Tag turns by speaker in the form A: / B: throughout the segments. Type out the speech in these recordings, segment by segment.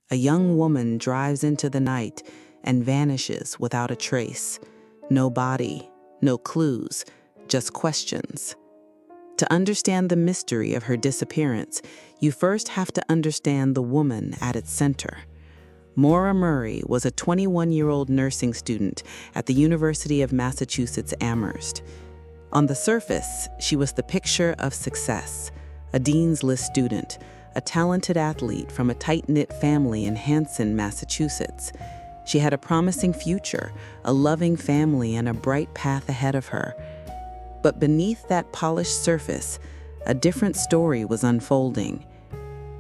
A: A young woman drives into the night and vanishes without a trace. No body, no clues, just questions. To understand the mystery of her disappearance, you first have to understand the woman at its center. Maura Murray was a 21-year-old nursing student at the University of Massachusetts Amherst. On the surface, she was the picture of success, a Dean's List student, a talented athlete from a tight-knit family in Hanson, Massachusetts. She had a promising future, a loving family, and a bright path ahead of her. But beneath that polished surface, a different story was unfolding.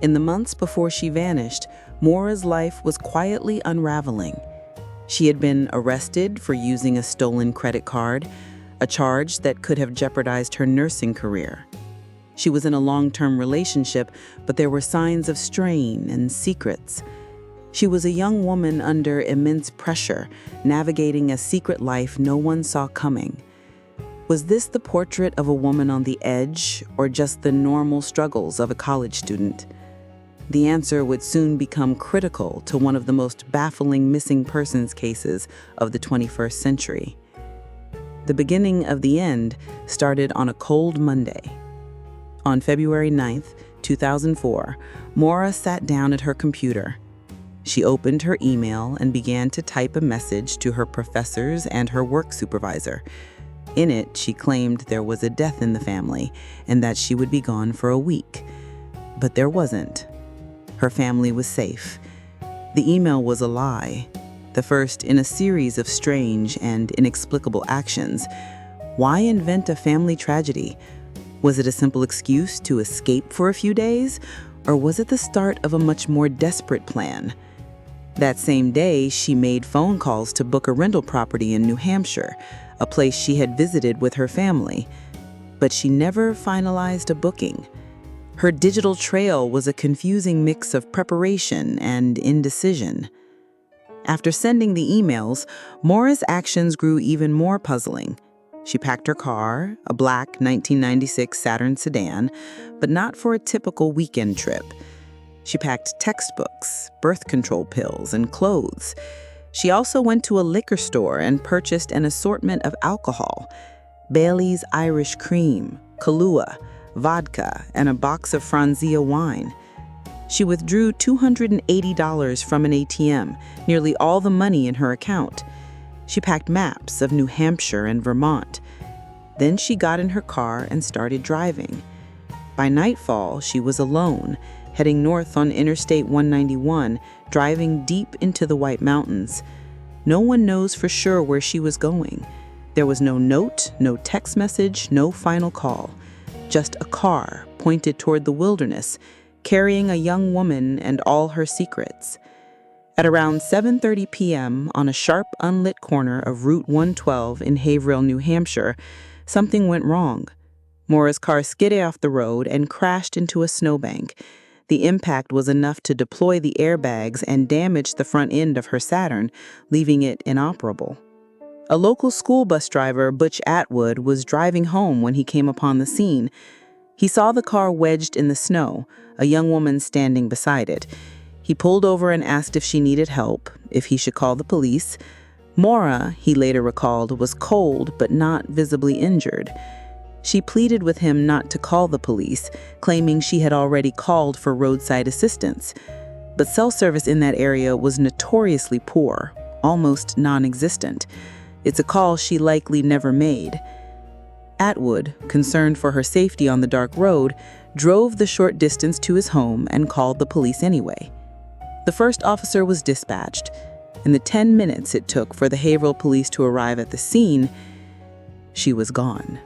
A: In the months before she vanished, Maura's life was quietly unraveling. She had been arrested for using a stolen credit card, a charge that could have jeopardized her nursing career. She was in a long-term relationship, but there were signs of strain and secrets. She was a young woman under immense pressure, navigating a secret life no one saw coming. Was this the portrait of a woman on the edge, or just the normal struggles of a college student? The answer would soon become critical to one of the most baffling missing persons cases of the 21st century. The beginning of the end started on a cold Monday. On February 9th, 2004, Maura sat down at her computer. She opened her email and began to type a message to her professors and her work supervisor. In it, she claimed there was a death in the family and that she would be gone for a week. But there wasn't. Her family was safe. The email was a lie, the first in a series of strange and inexplicable actions. Why invent a family tragedy? Was it a simple excuse to escape for a few days, or was it the start of a much more desperate plan? That same day, she made phone calls to book a rental property in New Hampshire, a place she had visited with her family. But she never finalized a booking. Her digital trail was a confusing mix of preparation and indecision. After sending the emails, Maura's actions grew even more puzzling. She packed her car, a black 1996 Saturn sedan, but not for a typical weekend trip. She packed textbooks, birth control pills, and clothes. She also went to a liquor store and purchased an assortment of alcohol: Bailey's Irish Cream, Kahlua, vodka, and a box of Franzia wine. She withdrew $280 from an ATM, nearly all the money in her account. She packed maps of New Hampshire and Vermont. Then she got in her car and started driving. By nightfall, she was alone, heading north on Interstate 191, driving deep into the White Mountains. No one knows for sure where she was going. There was no note, no text message, no final call. Just a car pointed toward the wilderness, carrying a young woman and all her secrets. At around 7:30 p.m. on a sharp, unlit corner of Route 112 in Haverhill, New Hampshire, something went wrong. Maura's car skidded off the road and crashed into a snowbank. The impact was enough to deploy the airbags and damage the front end of her Saturn, leaving it inoperable. A local school bus driver, Butch Atwood, was driving home when he came upon the scene. He saw the car wedged in the snow, a young woman standing beside it. He pulled over and asked if she needed help, if he should call the police. Maura, he later recalled, was cold but not visibly injured. She pleaded with him not to call the police, claiming she had already called for roadside assistance. But cell service in that area was notoriously poor, almost non-existent. It's a call she likely never made. Atwood, concerned for her safety on the dark road, drove the short distance to his home and called the police anyway. The first officer was dispatched. In the 10 minutes it took for the Haverhill police to arrive at the scene, she was gone.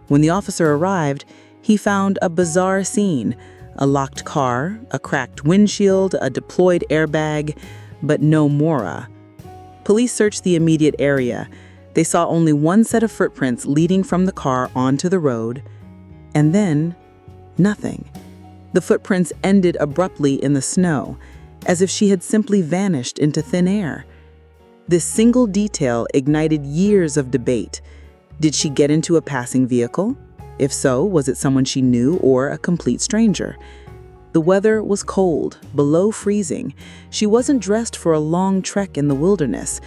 A: When the officer arrived, he found a bizarre scene: a locked car, a cracked windshield, a deployed airbag, but no Maura. Police searched the immediate area. They saw only one set of footprints leading from the car onto the road, and then nothing. The footprints ended abruptly in the snow, as if she had simply vanished into thin air. This single detail ignited years of debate. Did she get into a passing vehicle? If so, was it someone she knew or a complete stranger? The weather was cold, below freezing. She wasn't dressed for a long trek in the wilderness.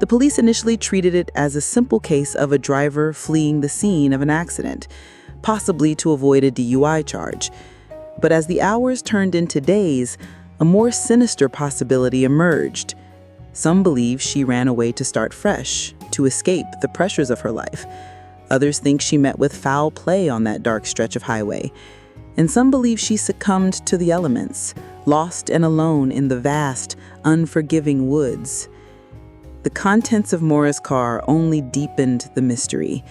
A: The police initially treated it as a simple case of a driver fleeing the scene of an accident, possibly to avoid a DUI charge. But as the hours turned into days, a more sinister possibility emerged. Some believe she ran away to start fresh, to escape the pressures of her life. Others think she met with foul play on that dark stretch of highway. And some believe she succumbed to the elements, lost and alone in the vast, unforgiving woods. The contents of Maura's car only deepened the mystery.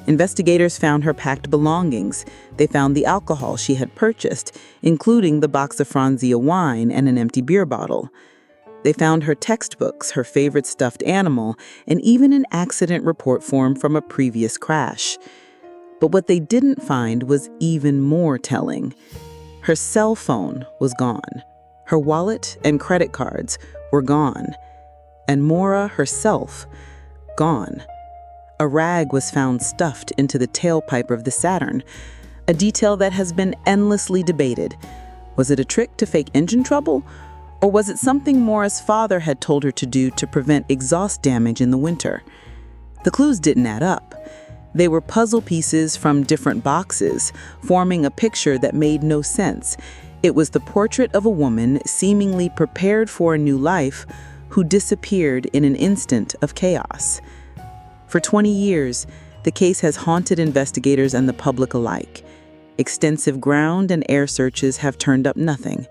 A: Investigators found her packed belongings. They found the alcohol she had purchased, including the box of Franzia wine and an empty beer bottle. They found her textbooks, her favorite stuffed animal, and even an accident report form from a previous crash. But what they didn't find was even more telling. Her cell phone was gone. Her wallet and credit cards were gone. And Maura herself, gone. A rag was found stuffed into the tailpipe of the Saturn, a detail that has been endlessly debated. Was it a trick to fake engine trouble? Or was it something Maura's father had told her to do to prevent exhaust damage in the winter? The clues didn't add up. They were puzzle pieces from different boxes, forming a picture that made no sense. It was the portrait of a woman seemingly prepared for a new life who disappeared in an instant of chaos. For 20 years, the case has haunted investigators and the public alike. Extensive ground and air searches have turned up nothing.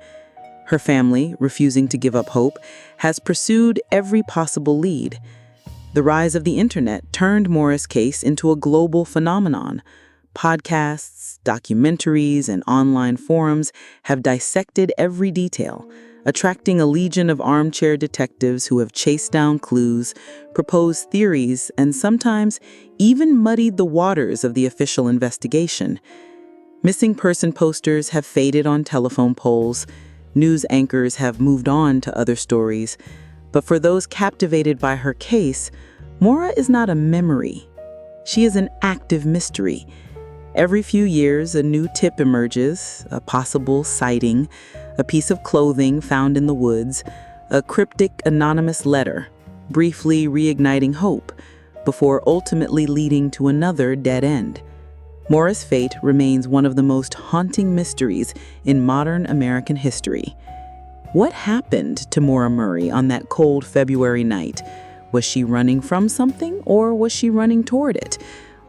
A: Her family, refusing to give up hope, has pursued every possible lead. The rise of the internet turned Maura's case into a global phenomenon. Podcasts, documentaries, and online forums have dissected every detail, attracting a legion of armchair detectives who have chased down clues, proposed theories, and sometimes even muddied the waters of the official investigation. Missing person posters have faded on telephone poles. News anchors have moved on to other stories. But for those captivated by her case, Maura is not a memory. She is an active mystery. Every few years, a new tip emerges, a possible sighting, a piece of clothing found in the woods, a cryptic anonymous letter, briefly reigniting hope, before ultimately leading to another dead end. Maura's fate remains one of the most haunting mysteries in modern American history. What happened to Maura Murray on that cold February night? Was she running from something, or was she running toward it?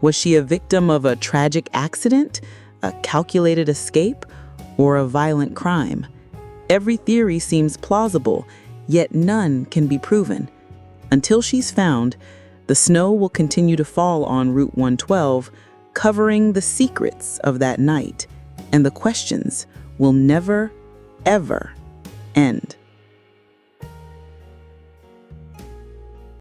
A: Was she a victim of a tragic accident, a calculated escape, or a violent crime? Every theory seems plausible, yet none can be proven. Until she's found, the snow will continue to fall on Route 112, covering the secrets of that night, and the questions will never, ever end.